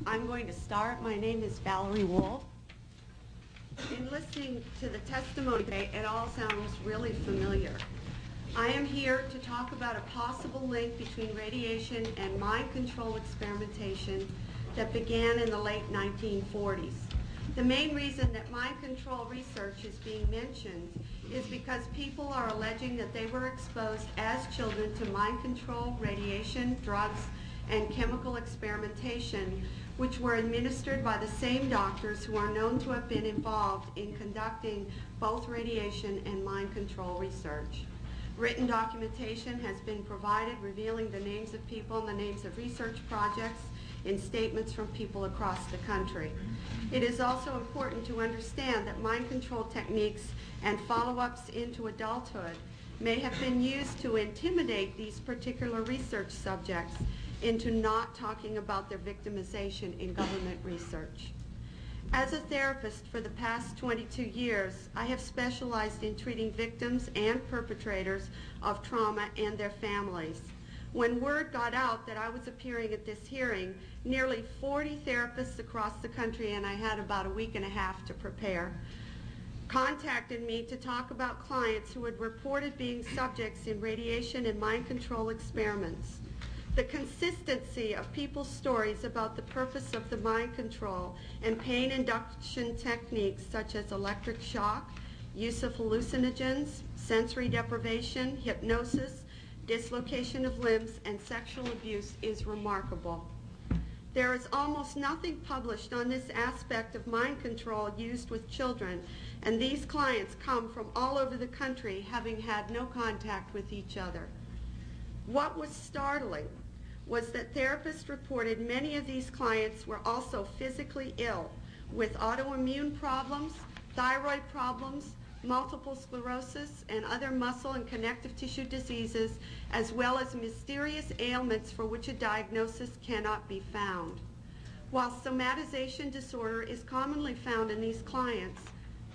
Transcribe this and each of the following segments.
I'm going to start. My name is Valerie Wolf. In listening to the testimony today, it all sounds really familiar. I am here to talk about a possible link between radiation and mind control experimentation that began in the late 1940s. The main reason that mind control research is being mentioned is because people are alleging that they were exposed as children to mind control, radiation, drugs, and chemical experimentation, which were administered by the same doctors who are known to have been involved in conducting both radiation and mind control research. Written documentation has been provided revealing the names of people and the names of research projects in statements from people across the country. It is also important to understand that mind control techniques and follow-ups into adulthood may have been used to intimidate these particular research subjects into not talking about their victimization in government research. As a therapist for the past 22 years, I have specialized in treating victims and perpetrators of trauma and their families. When word got out that I was appearing at this hearing, nearly 40 therapists across the country, and I had about a week and a half to prepare, contacted me to talk about clients who had reported being subjects in radiation and mind control experiments. The consistency of people's stories about the purpose of the mind control and pain induction techniques such as electric shock, use of hallucinogens, sensory deprivation, hypnosis, dislocation of limbs, and sexual abuse is remarkable. There is almost nothing published on this aspect of mind control used with children, and these clients come from all over the country having had no contact with each other. What was startling was that therapists reported many of these clients were also physically ill with autoimmune problems, thyroid problems, multiple sclerosis, and other muscle and connective tissue diseases, as well as mysterious ailments for which a diagnosis cannot be found. While somatization disorder is commonly found in these clients,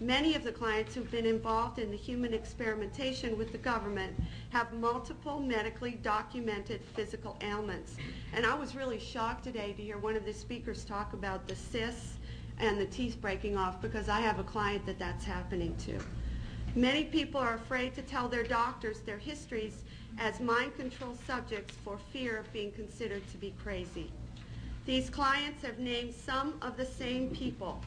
many of the clients who've been involved in the human experimentation with the government have multiple medically documented physical ailments. And I was really shocked today to hear one of the speakers talk about the cysts and the teeth breaking off, because I have a client that that's happening to. Many people are afraid to tell their doctors their histories as mind control subjects for fear of being considered to be crazy. These clients have named some of the same people,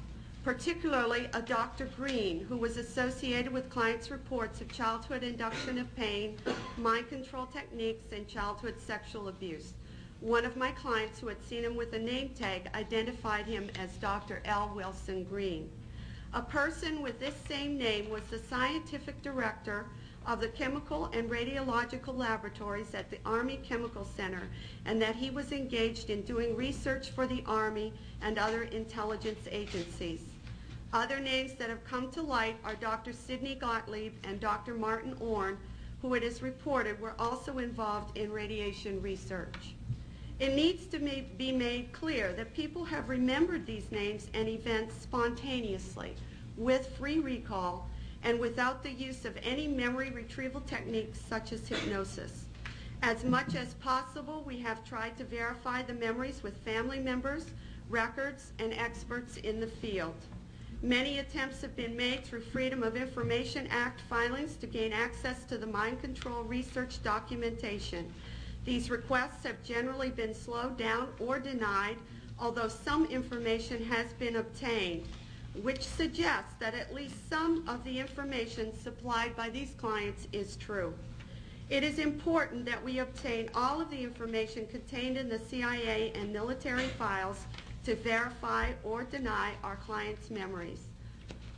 particularly a Dr. Green, who was associated with clients' reports of childhood induction of pain, mind control techniques, and childhood sexual abuse. One of my clients who had seen him with a name tag identified him as Dr. L. Wilson Green. A person with this same name was the scientific director of the chemical and radiological laboratories at the Army Chemical Center, and that he was engaged in doing research for the Army and other intelligence agencies. Other names that have come to light are Dr. Sidney Gottlieb and Dr. Martin Orn, who it is reported were also involved in radiation research. It needs to be made clear that people have remembered these names and events spontaneously, with free recall, and without the use of any memory retrieval techniques such as hypnosis. As much as possible, we have tried to verify the memories with family members, records, and experts in the field. Many attempts have been made through Freedom of Information Act filings to gain access to the mind control research documentation. These requests have generally been slowed down or denied, although some information has been obtained, which suggests that at least some of the information supplied by these clients is true. It is important that we obtain all of the information contained in the CIA and military files to verify or deny our clients' memories.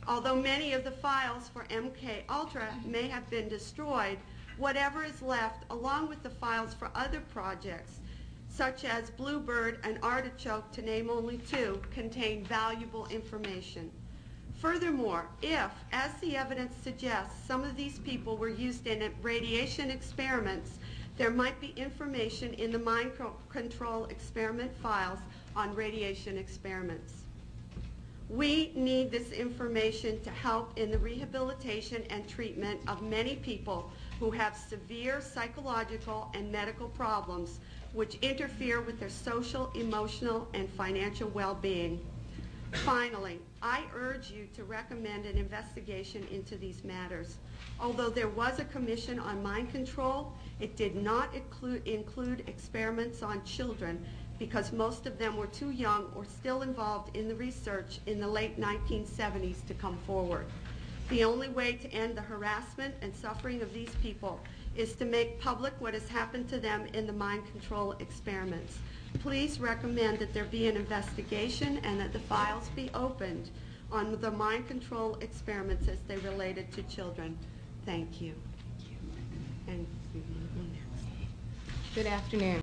Although many of the files for MK Ultra may have been destroyed, whatever is left, along with the files for other projects, such as Bluebird and Artichoke, to name only two, contain valuable information. Furthermore, if, as the evidence suggests, some of these people were used in radiation experiments, there might be information in the mind control experiment files on radiation experiments. We need this information to help in the rehabilitation and treatment of many people who have severe psychological and medical problems which interfere with their social, emotional, and financial well-being. Finally, I urge you to recommend an investigation into these matters. Although there was a commission on mind control, it did not include experiments on children because most of them were too young or still involved in the research in the late 1970s to come forward. The only way to end the harassment and suffering of these people is to make public what has happened to them in the mind control experiments. Please recommend that there be an investigation and that the files be opened on the mind control experiments as they related to children. Thank you. And Good afternoon.